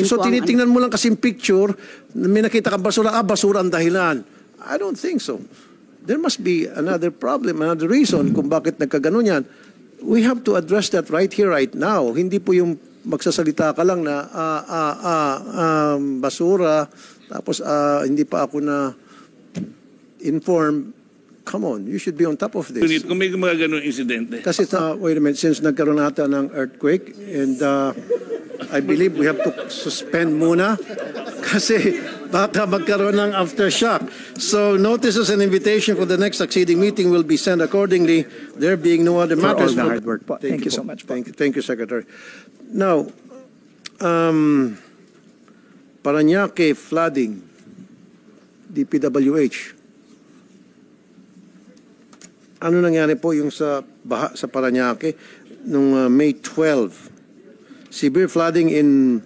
So tinitingnan mo lang kasing picture, may nakita kang basura, basura ang dahilan. I don't think so. There must be another problem, another reason kung bakit nagkaganon yan. We have to address that right here, right now. Hindi po yung magsasalita ka lang na basura, tapos hindi pa ako na inform. Come on, you should be on top of this. Kung may mga ganun insidente. Kasi wait a minute, since nagkaroon natin ng earthquake, and I believe we have to suspend muna kasi baka magkaroon ng aftershock. So notices and invitation for the next succeeding meeting will be sent accordingly, there being no other matters. For all the hard work po. Thank you so much po. Thank you, Secretary. Now, Parañaque flooding, DPWH. Ano nangyari po yung sa baha sa Parañaque nung May 12? Severe flooding in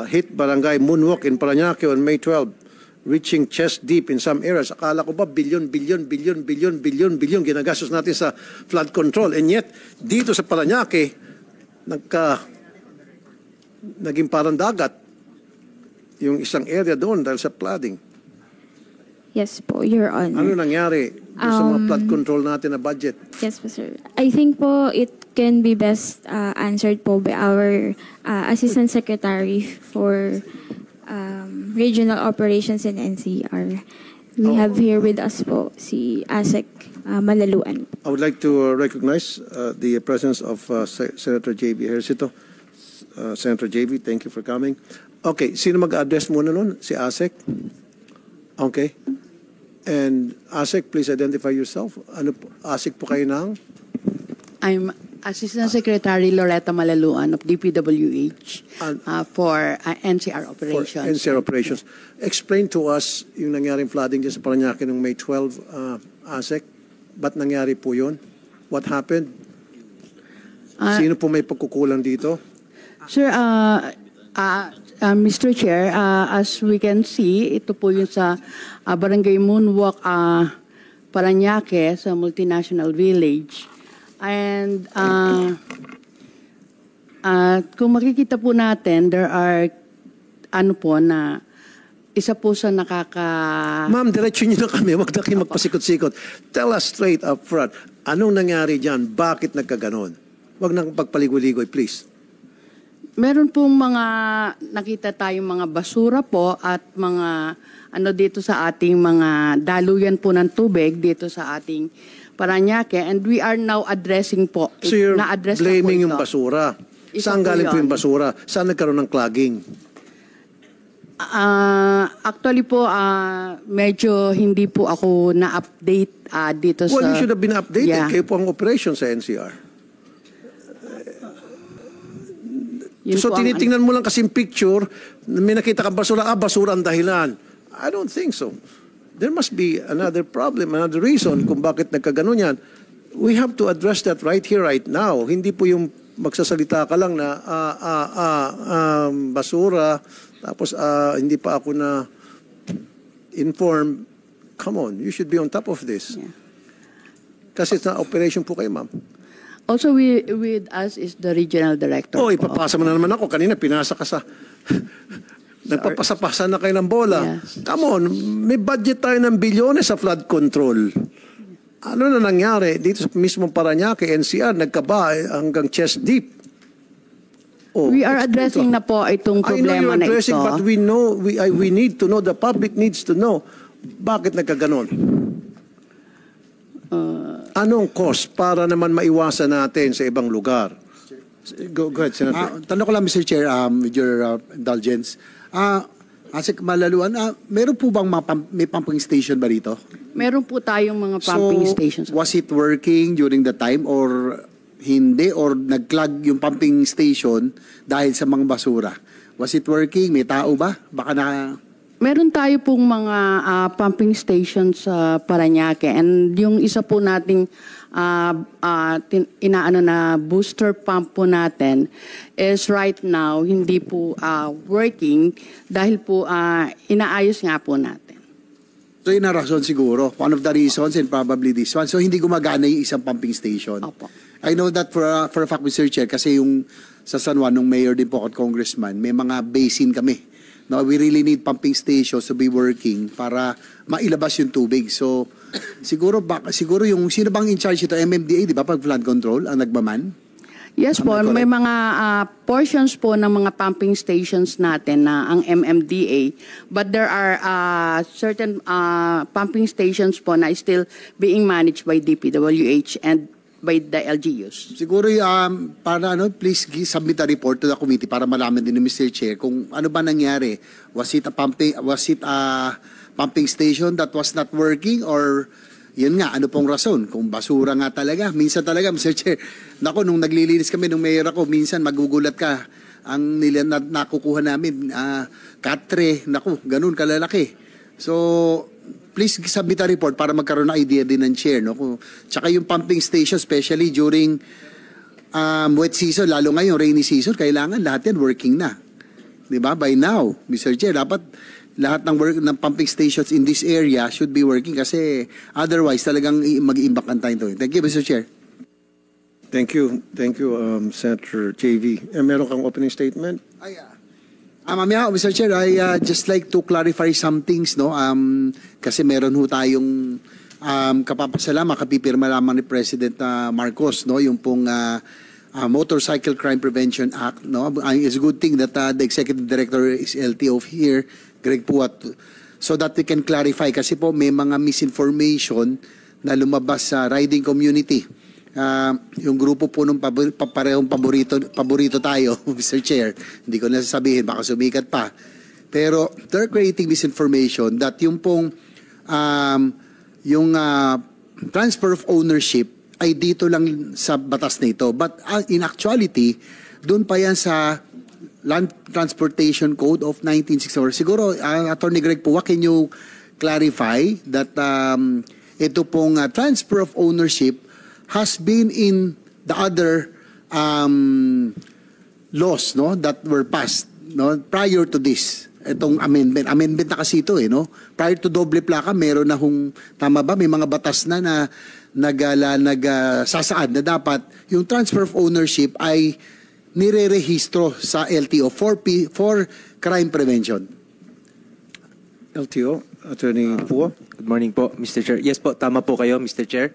hit barangay Moonwalk in Parañaque on May 12, reaching chest deep in some areas. Akala ko ba billion ginagastos natin sa flood control. And yet, dito sa Parañaque, naging parang dagat yung isang area doon dahil sa flooding. Yes po, Your Honor. Ano nangyari sa mga flood control natin na budget? Yes po, sir. I think po it can be best answered po by our Assistant Secretary for Regional Operations in NCR. We have here with us po si Asek Malaluan. I would like to recognize the presence of Senator J.B. Ejercito. Senator J.B., thank you for coming. Okay, sino mag-address muna nun? Si Asek? Okay. And Asek, please identify yourself. Ano po, Asek po kayo ng? I'm Assistant Secretary Loretta Malaluan of DPWH for NCR Operations. For NCR Operations. Explain to us yung nangyaring flooding dyan sa Parañaque noong May 12, Asek. Ba't nangyari po yun? What happened? Sino po may pagkukulang dito? Sir, Mr. Chair, as we can see, ito po yung sa Barangay Moonwalk, Parañaque, sa Multinational Village. And kung makikita po natin, there are, isa po sa Ma'am, diretso nyo na kami. Huwag na kayo magpasikot-sikot. Tell us straight up front. Anong nangyari dyan? Bakit nagkaganon? Huwag nang pagpaligoy-ligoy, please. Meron pong mga nakita tayong mga basura po at mga dito sa ating mga daluyan po ng tubig dito sa ating Parañaque, and we are now addressing po. So you're blaming yung basura. Saan galing po yung basura? Saan nagkaroon ng clogging? Actually po, medyo hindi po ako na-update dito sa... Well, you should have been updated. Yeah. Kayo po ang operation sa NCR. So tinitingnan mo lang kasing picture, may nakita kang basura, basura ang dahilan. I don't think so. There must be another problem, another reason kung bakit nagkaganon yan. We have to address that right here, right now. Hindi po yung magsasalita ka lang na basura, tapos hindi pa ako na inform. Come on, you should be on top of this. Yeah. Kasi sa operation po kayo, ma'am. Also with us is the regional director. Oh, ipapasa mo na naman ako. Kanina pinasa ka sa... Nagpapasa-pasa na kayo ng bola. Yes. Come on, may budget tayo ng bilyones sa flood control. Ano na nangyari? Dito sa mismong Parañaque, NCR, nagkaba hanggang chest deep. Oh, we are addressing na po itong problema na ito. I know you're addressing, but we need to know, the public needs to know, bakit nagkaganon? Anong cost para naman maiwasan natin sa ibang lugar? Go ahead, Senator. Tanong ko lang, Mr. Chair, with your indulgence. Asek Malaluan, meron po bang may pumping station ba rito? Meron po tayong mga pumping stations. Was it working during the time or hindi? Or nag-clog yung pumping station dahil sa mga basura? Was it working? May tao ba? Baka na... Meron tayo pong mga pumping stations sa Parañaque, and yung isa po nating inaano na booster pump po natin is right now hindi po working dahil po inaayos nga po natin. So yun ang rason siguro. One of the reasons and probably this one. So hindi gumagana yung isang pumping station. Opo. I know that for a fact, Mr. Chair, kasi yung sa San Juan, nung mayor din po at congressman, may mga basin kami. No, we really need pumping stations to be working para mailabas yung tubig. So, siguro yung sino bang in charge ito? MMDA, di ba? Pag flood control, ang nagmaman? Yes po, may mga portions po ng mga pumping stations natin na ang MMDA, but there are certain pumping stations po na still being managed by DPWH and by the LGUs. Siguro para please submit a report to the committee para malaman din ni Mr. Chair kung ano ba nangyari. Was it a pumping station that was not working, or yun nga, ano pong rason? Kung basura nga talaga. Minsan talaga, Mr. Chair, nako, nung naglilinis kami, nung mayor ako, minsan magugulat ka. Ang nakukuha namin, katre, nako, ganun kalalaki. So, please submit a report para magkaroon ng idea din ng chair. No? Tsaka yung pumping station, especially during wet season, lalo ngayon, rainy season, kailangan lahat yan working na. Diba? By now, Mr. Chair, dapat lahat ng pumping stations in this area should be working kasi otherwise talagang mag-iimbak ang tayo. Thank you, Mr. Chair. Thank you, Senator JV. Meron kang opening statement? Mamaya, Mr. Chair, I just like to clarify some things, no? Kasi meron ho tayong kapipirma lamang ni President Marcos, no? Yung pong Motorcycle Crime Prevention Act, no? It's a good thing that the Executive Director is LTO here, Greg Puat, so that we can clarify kasi po may mga misinformation na lumabas sa riding community. Yung grupo po nung parehong paborito tayo, Mr. Chair, hindi ko na sasabihin, baka sumikat pa. Pero they're creating misinformation that yung pong transfer of ownership ay dito lang sa batas na ito. But in actuality, doon pa yan sa Land Transportation Code of 1964. Siguro, Attorney Greg Puwa, can you clarify that ito pong transfer of ownership has been in the other laws, no, that were passed, no, prior to this, itong amendment na kasi ito, no? Prior to doble plaka, meron na tama ba, may mga batas na nagsasaad na dapat yung transfer of ownership ay nire-rehistro sa LTO for crime prevention. LTO, Attorney Puwa. Good morning po, Mr. Chair. Yes po, tama po kayo, Mr. Chair.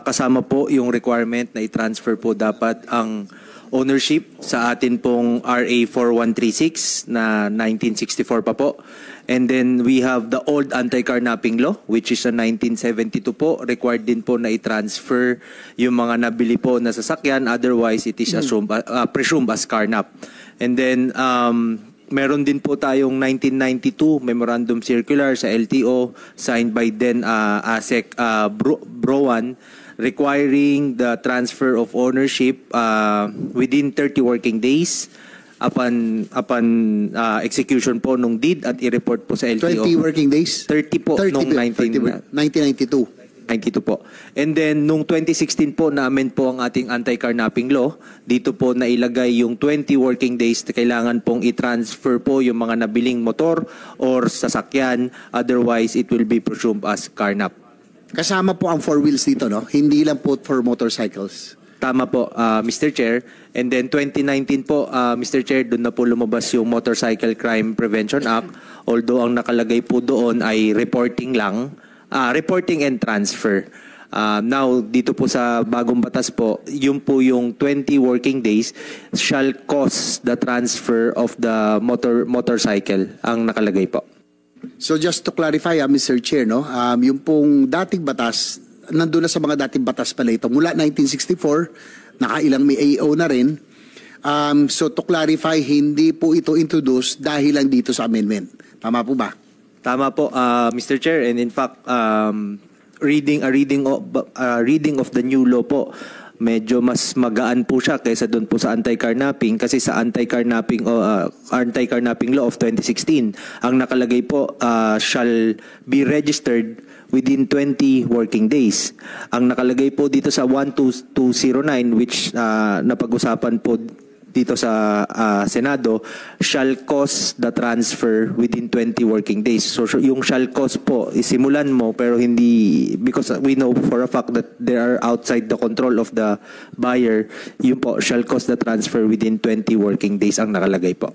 Kasama po yung requirement na i-transfer po dapat ang ownership sa atin pong RA 4136 na 1964 pa po. And then we have the old anti-carnapping law, which is a 1972 po. Required din po na i-transfer yung mga nabili po na sasakyan. Otherwise, it is presumed as carnap. And then, meron din po tayong 1992 Memorandum Circular sa LTO signed by then ASEC Browan requiring the transfer of ownership within 30 working days upon execution po nung deed at i-report po sa LTO. 20 working days? 30 po nung 1992. 92 po. And then, nung 2016 po, na-amend po ang ating anti-carnapping law. Dito po nailagay yung 20 working days na kailangan pong i-transfer po yung mga nabiling motor or sasakyan. Otherwise, it will be presumed as carnap. Kasama po ang four wheels dito, no? Hindi lang po for motorcycles. Tama po, Mr. Chair. And then 2019 po, Mr. Chair, doon na po lumabas yung Motorcycle Crime Prevention Act. Although ang nakalagay po doon ay reporting lang. Reporting and transfer. Now, dito po sa bagong batas po, yun po yung 20 working days shall cause the transfer of the motorcycle ang nakalagay po. So just to clarify, Mr. Chair, no, yung pong dating batas, nandun na sa mga dating batas pala ito. Mula 1964, nakailang may AO na rin. So to clarify, hindi po ito introduced dahil lang dito sa amendment. Tama po ba? Tama po, Mr. Chair, and in fact, reading of the new law po, medyo mas magaan po siya kaysa doon po sa anti-carnapping kasi sa anti-carnapping law of 2016, ang nakalagay po shall be registered within 20 working days. Ang nakalagay po dito sa 12209 which napag-usapan po dito sa Senado shall cause the transfer within 20 working days. So yung shall cause po, isimulan mo pero hindi, because we know for a fact that they are outside the control of the buyer, yun po, shall cause the transfer within 20 working days ang nakalagay po.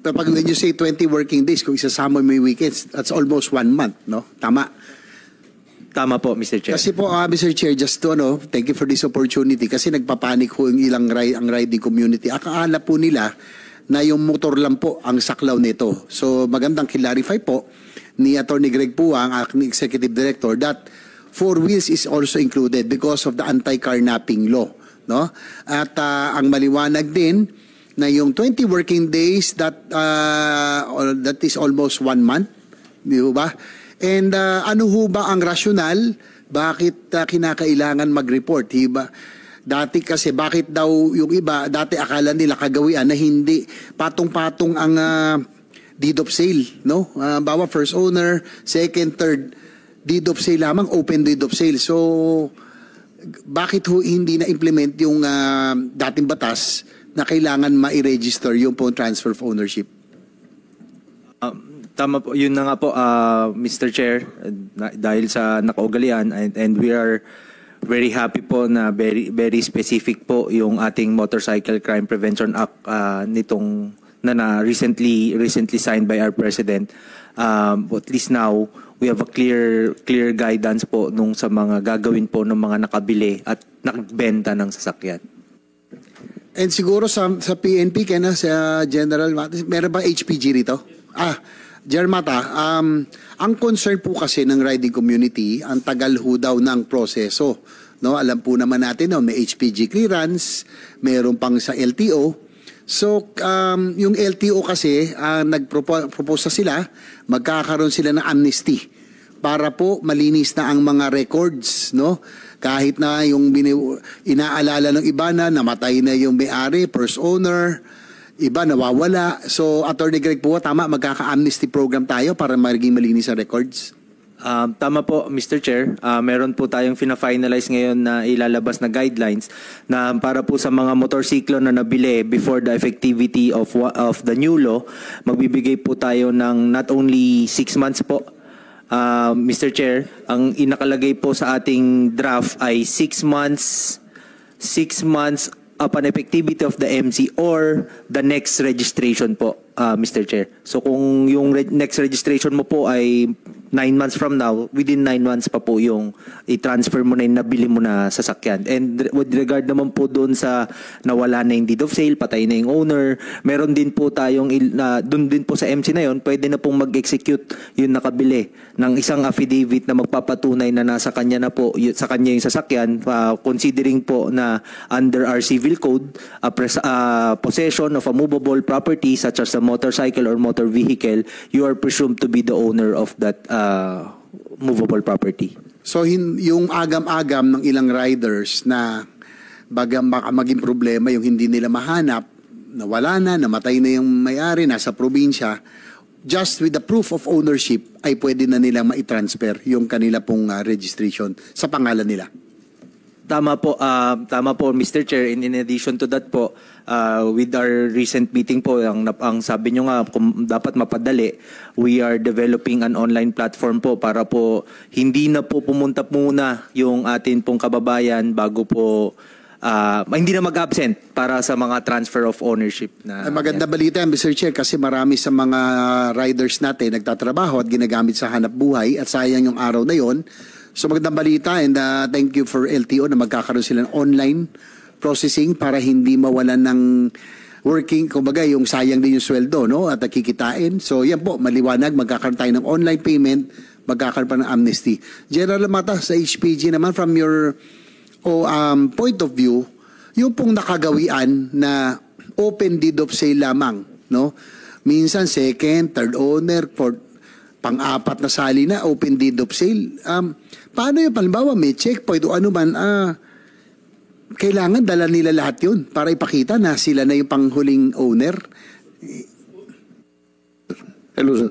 Pero pag when you say 20 working days, kung isasama mo yung weekends, that's almost 1 month, no? Tama. Tama po, Mr. Chair. Kasi po, Mr. Chair, just to, thank you for this opportunity kasi nagpapanik ho yung ang riding community. Akala po nila na yung motor lang po ang saklaw nito. So magandang clarify po ni Attorney Greg Pua, ang aking Executive Director, that 4 wheels is also included because of the anti-carnapping law. No? At ang maliwanag din na yung 20 working days, that is almost 1 month. Di ba? And ano ho ba ang rasyonal? Bakit kinakailangan mag-report? Diba? Dati kasi, bakit daw yung iba, dati akala nila kagawian na hindi patong-patong ang deed of sale. No? Bawa first owner, second, third, deed of sale lamang, open deed of sale. So, bakit ho hindi na-implement yung dating batas na kailangan ma-register yung phone transfer of ownership? Tama po, yun na nga po, Mr. Chair, dahil sa nakaugalian, and we are very happy po na very specific po yung ating Motorcycle Crime Prevention Act nitong na recently signed by our President. At least now, we have a clear guidance po nung sa mga gagawin po ng mga nakabili at nakabenta ng sasakyan. And siguro sa PNP, kaya sa General Matas, meron ba HPG rito? Jermata, ang concern po kasi ng riding community, ang tagal ho daw ng proseso. No? Alam po naman natin, may HPG clearance, meron pang sa LTO. So, yung LTO kasi, nag-propose sila, magkakaroon sila ng amnesty para po malinis na ang mga records, no? Kahit na yung inaalala ng iba na namatay na yung may-ari, first owner, iba nawawala. So, Attorney Greg Pua, tama, magkaka-amnesty program tayo para maging malinis ang records? Tama po, Mr. Chair. Meron po tayong fina-finalize ngayon na ilalabas na guidelines na para po sa mga motorsiklo na nabili before the effectivity of the new law, magbibigay po tayo ng not only 6 months po, Mr. Chair, ang inakalagay po sa ating draft ay 6 months upon effectivity of the MC or the next registration po, Mr. Chair. So kung yung next registration mo po ay 9 months from now, within 9 months pa po yung i-transfer mo na yung nabili mo na sasakyan. And with regard naman po doon sa nawala na yung deed of sale, patay na yung owner, meron din po tayong, doon din po sa MC na yon, pwede na pong mag-execute yung nakabili ng isang affidavit na magpapatunay na nasa kanya na po, sa kanya yung sasakyan, considering po na under our civil code, possession of a movable property such as a motorcycle or motor vehicle, you are presumed to be the owner of that movable property. So yung agam-agam ng ilang riders na baka maging problema yung hindi nila mahanap, nawala na, namatay na yung may-ari, nasa probinsya, just with the proof of ownership ay pwede na nila ma-transfer yung kanila pong registration sa pangalan nila. Tama po, Mr. Chair. In addition to that po, with our recent meeting po, ang sabi nyo nga, kung dapat mapadali, we are developing an online platform po para po hindi na po pumunta muna yung atin pong kababayan bago po, hindi na mag-absent para sa mga transfer of ownership. Maganda balita, Mr. Chair, kasi marami sa mga riders natin nagtatrabaho at ginagamit sa hanap buhay at sayang yung araw na yon. So magandang balita, and thank you for LTO na magkakaroon sila ng online processing para hindi mawalan ng working, kumbaga yung sayang din yung sweldo, no? At nakikitain. So yan po, maliwanag, magkakaroon tayo ng online payment, magkakaroon pa ng amnesty. General Mata, sa HPG naman, from your point of view, yung pong nakagawian na open deed of sale lamang, no? Minsan second, third owner, fourth, pang-apat na sali na, open deed of sale. Paano yung palimbawa, may checkpoint o ano man, kailangan dala nila lahat yun para ipakita na sila na yung panghuling owner. Hello, sir.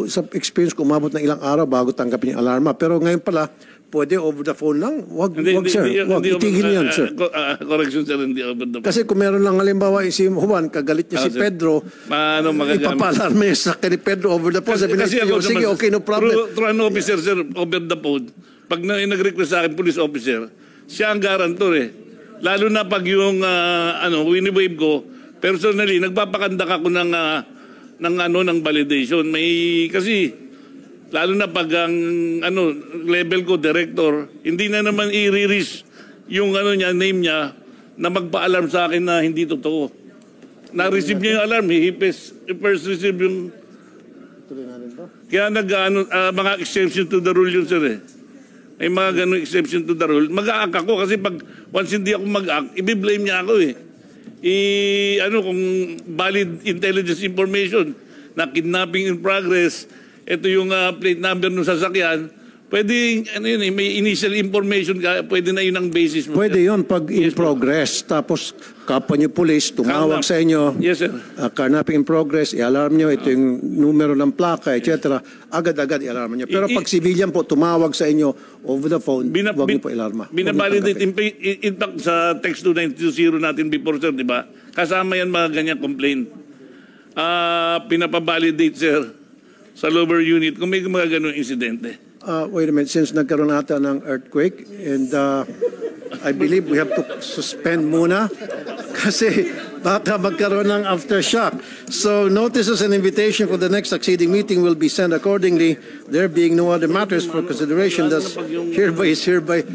Sa experience ko, umabot ng ilang araw bago tanggapin yung alarma. Pero ngayon pala, pwede over the phone lang. Wag sir. Wag, itigil niyo yan, sir. Correction, sir, hindi over the phone. Kasi kung meron lang halimbawa si Juan, kagalit niya si sir. Pedro, ipapalarma niya sa ni Pedro over the phone. Sabi niya, sige, okay, no problem. Through an officer, sir, over the phone, pag nag-request sa akin, police officer, siya ang garantor eh. Lalo na pag yung, wini-wave ko, personally, nagpapakandak ako ng validation. Kasi, lalo na pag ang level ko, director, hindi na naman i-release yung name niya na magpa-alarm sa akin na hindi totoo. Na-receive niya yung alarm, he first receive yung... Kaya mga exception to the rule yun, sir eh. May mga ganun exception to the rule. Mag-a-act ako kasi pag once hindi ako mag-act, i-blame niya ako eh. Kung valid intelligence information na kidnapping in progress, ito yung plate number ng sasakyan, pwede, may initial information ka, pwede na yun ang basis mo. Pwede yun pag in progress. Tapos, kapwa niyo police, tumawag sa inyo. Yes, sir. Carnapping in progress, i-alarm niyo, ito yung numero ng plaka, etc. Agad-agad i-alarm niyo. Pero pag civilian po, tumawag sa inyo over the phone, huwag niyo po i-alarma. Binabalidate, in fact, sa text 2920 natin before, sir, di ba? Kasama yan mga ganyan complaint. Pinapabalidate, sir, sa lower unit kung may mga ganun insidente. Wait a minute, since nagkaroon nata ng earthquake, and I believe we have to suspend muna kasi baka magkaroon ng aftershock. So notices and invitation for the next succeeding meeting will be sent accordingly. There being no other matters for consideration, thus hereby